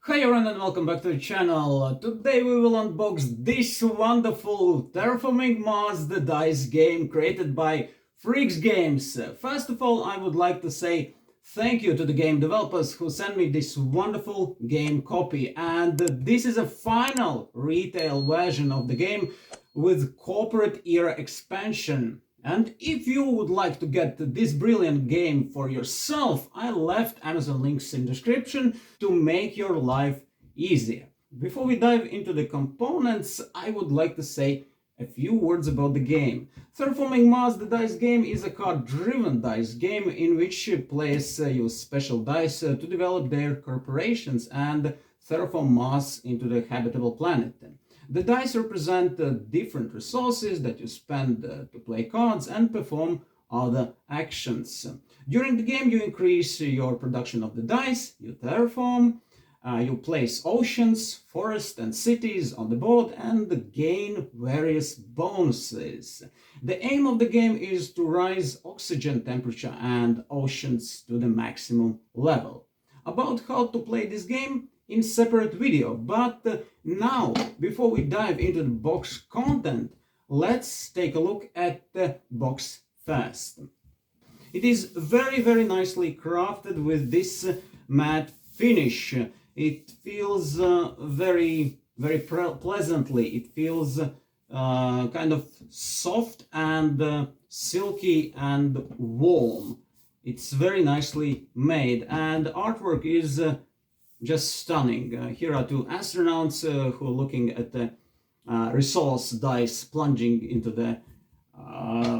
Hi everyone and welcome back to the channel. Today we will unbox this wonderful Terraforming Mars, the dice game created by Freaks Games. First of all, I would like to say thank you to the game developers who sent me this wonderful game copy. And this is a final retail version of the game with corporate era expansion. And if you would like to get this brilliant game for yourself, I left Amazon links in the description to make your life easier. Before we dive into the components, I would like to say a few words about the game. Terraforming Mars, the dice game, is a card-driven dice game in which players use special dice to develop their corporations and terraform Mars into the habitable planet. The dice represent different resources that you spend to play cards and perform other actions. During the game, you increase your production of the dice, you terraform, you place oceans, forests, and cities on the board and gain various bonuses. The aim of the game is to rise oxygen temperature and oceans to the maximum level. About how to play this game in separate video, but now, before we dive into the box content, let's take a look at the box first. It is very nicely crafted with this matte finish. It feels very pleasantly. It feels kind of soft and silky and warm. It's very nicely made, and artwork is just stunning. Here are two astronauts who are looking at the resource dice plunging into the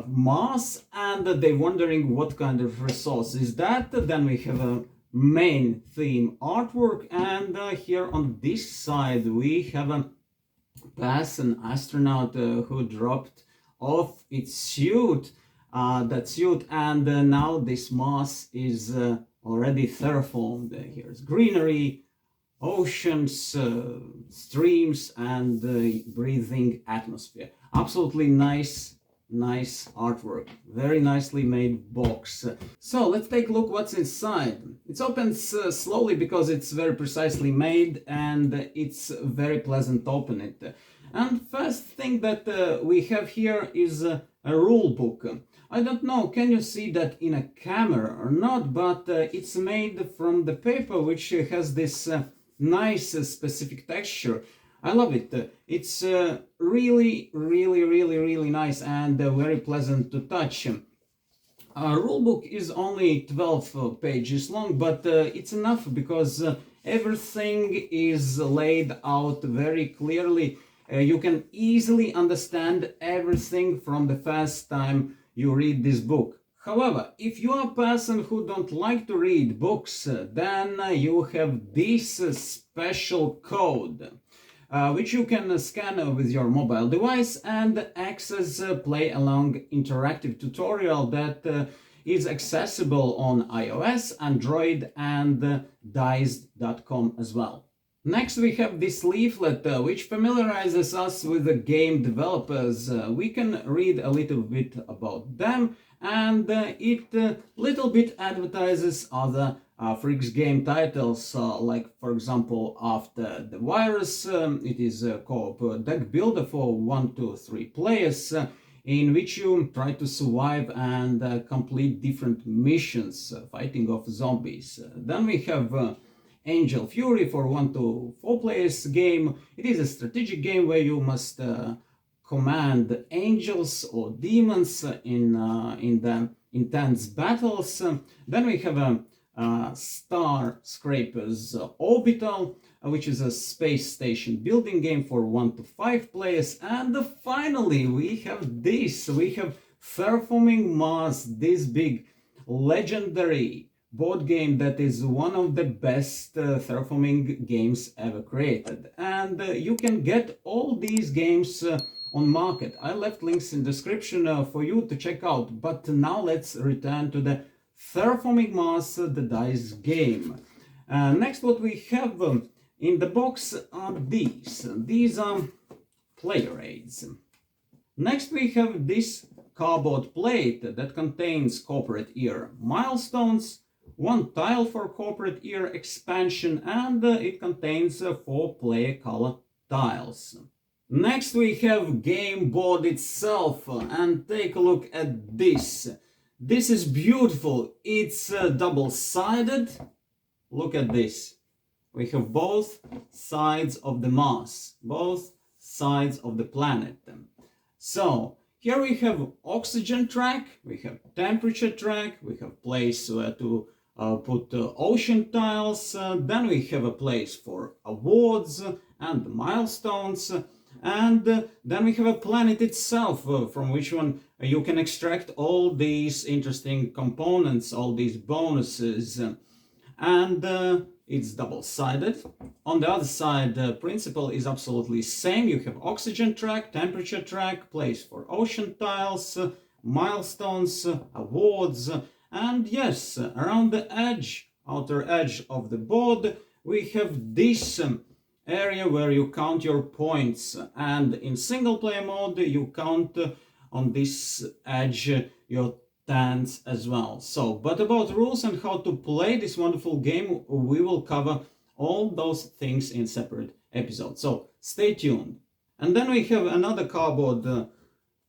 Mars, and they're wondering what kind of resource is that. Then we have a main theme artwork, and here on this side we have a an astronaut who dropped off its suit, and now this Mars is already terraformed. Here's greenery, oceans, streams, and breathing atmosphere. Absolutely nice artwork. Very nicely made box. So let's take a look what's inside. It opens slowly because it's very precisely made and it's very pleasant to open it. And first thing that we have here is a rule book. I don't know, can you see that in a camera or not, but it's made from the paper, which has this nice specific texture. I love it. It's really nice and very pleasant to touch. Rulebook is only 12 pages long, but it's enough because everything is laid out very clearly. You can easily understand everything from the first time you read this book. However, if you are a person who don't like to read books, then you have this special code, which you can scan with your mobile device and access play along interactive tutorial that is accessible on iOS, Android, and dice.com as well. Next we have this leaflet which familiarizes us with the game developers. We can read a little bit about them, and it little bit advertises other Freaks game titles, like for example After the Virus. It is a co-op deck builder for 1 to 3 players, in which you try to survive and complete different missions, fighting off zombies. Then we have Angel Fury for 1 to 4 players game. It is a strategic game where you must command angels or demons in the intense battles. Then we have Star Scrapers Orbital, which is a space station building game for 1 to 5 players. And finally we have this. We have Terraforming Mars, this big legendary board game that is one of the best terraforming games ever created, and you can get all these games on market. I left links in the description for you to check out, but now let's return to the Terraforming Mars, the dice game. Next, what we have in the box are these are player aids. Next we have this cardboard plate that contains corporate era milestones, one tile for corporate era expansion, and it contains 4 player color tiles. Next we have game board itself, and take a look at this. This is beautiful. It's double-sided. Look at this. We have both sides of the Mars, both sides of the planet. So here we have oxygen track, we have temperature track, we have place where to put ocean tiles, then we have a place for awards and milestones, and then we have a planet itself, from which one you can extract all these interesting components, all these bonuses, and it's double-sided. On the other side, the principle is absolutely same. You have oxygen track, temperature track, place for ocean tiles, milestones, awards, and yes, around the edge, outer edge of the board, we have this area where you count your points, and in single player mode you count on this edge your tans as well. So, but about rules and how to play this wonderful game, we will cover all those things in separate episodes. So stay tuned. And then we have another cardboard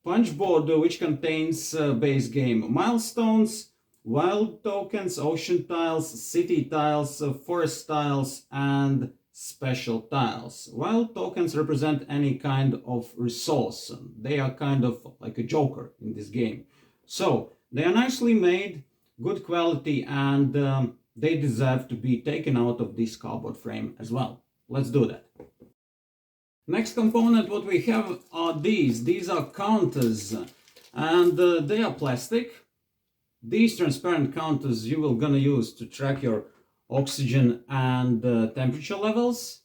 punch board which contains base game milestones, wild tokens, ocean tiles, city tiles, forest tiles, and special tiles. Wild tokens represent any kind of resource. They are kind of like a joker in this game. So they are nicely made, good quality, and they deserve to be taken out of this cardboard frame as well. Let's do that. Next component what we have are these. These are counters, and they are plastic. These transparent counters you will gonna use to track your oxygen and temperature levels.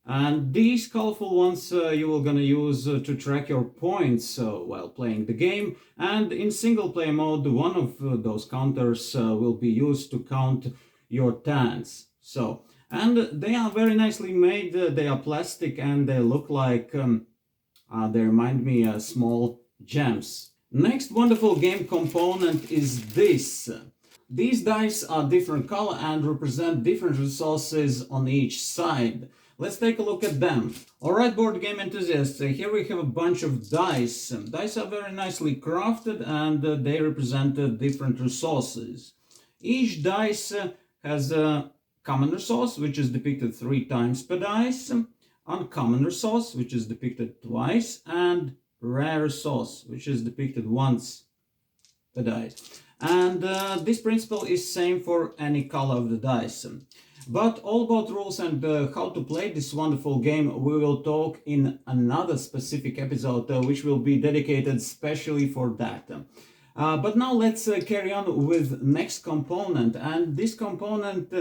And these colorful ones you will gonna use to track your points while playing the game. And in single player mode, one of those counters will be used to count your tans. So, and they are very nicely made. They are plastic and they look like they remind me of small gems. Next wonderful game component is this. These dice are different color and represent different resources on each side. Let's take a look at them. Alright, board game enthusiasts, here we have a bunch of dice. Dice are very nicely crafted and they represent different resources. Each dice has a common resource, which is depicted 3 times per dice, uncommon resource, which is depicted twice, and rare resource, which is depicted once per dice. And this principle is same for any color of the dice. But all about rules and how to play this wonderful game we will talk in another specific episode which will be dedicated specially for that. But now let's carry on with next component, and this component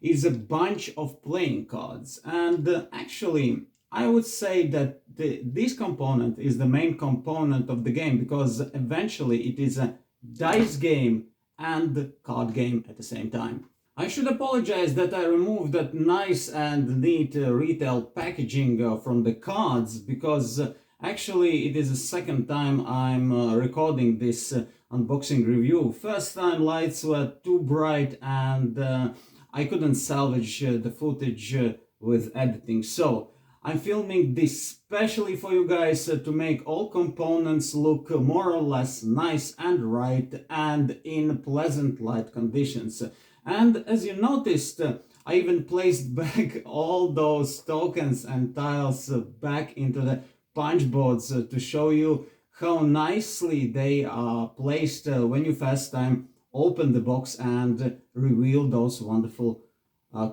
is a bunch of playing cards. And actually I would say that this component is the main component of the game, because eventually it is a dice game and card game at the same time. I should apologize that I removed that nice and neat retail packaging from the cards, because actually it is the second time I'm recording this unboxing review. First time lights were too bright and I couldn't salvage the footage with editing. So I'm filming this specially for you guys to make all components look more or less nice and right and in pleasant light conditions. And as you noticed, I even placed back all those tokens and tiles back into the punch boards to show you how nicely they are placed when you first time open the box and reveal those wonderful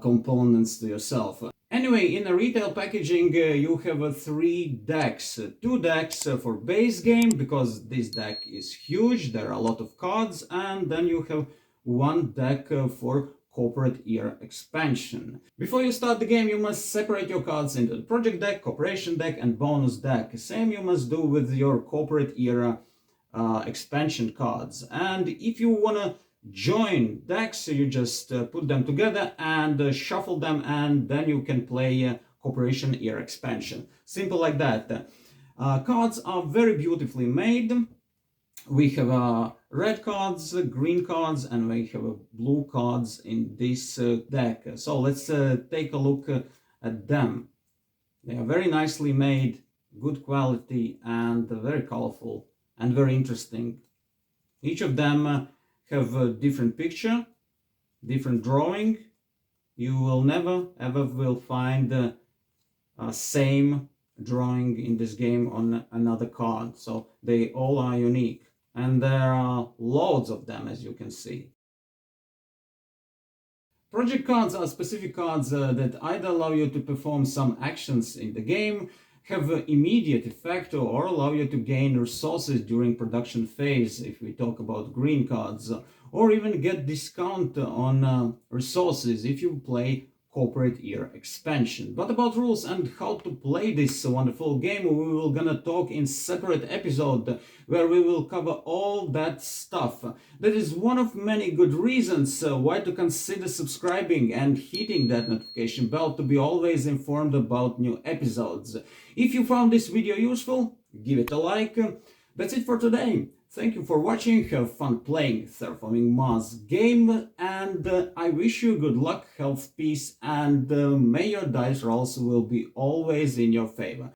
components to yourself. Anyway, in the retail packaging you have 3 decks. 2 decks for base game, because this deck is huge, there are a lot of cards, and then you have 1 deck for corporate era expansion. Before you start the game, you must separate your cards into the project deck, cooperation deck, and bonus deck. Same you must do with your corporate era expansion cards. And if you wanna join decks, you just put them together and shuffle them, and then you can play Corporation Era Expansion. Simple like that. Cards are very beautifully made. We have red cards, green cards, and we have blue cards in this deck. So let's take a look at them. They are very nicely made, good quality, and very colorful and very interesting. Each of them have a different picture, different drawing. You will never ever will find the same drawing in this game on another card. So they all are unique. And there are loads of them, as you can see. Project cards are specific cards that either allow you to perform some actions in the game, have an immediate effect, or allow you to gain resources during production phase, if we talk about green cards, or even get discount on resources if you play corporate year expansion. But about rules and how to play this wonderful game, we will gonna talk in separate episode where we will cover all that stuff. That is one of many good reasons why to consider subscribing and hitting that notification bell to be always informed about new episodes. If you found this video useful, give it a like. That's it for today. Thank you for watching, have fun playing Terraforming Mars game, and I wish you good luck, health, peace, and may your dice rolls will be always in your favor.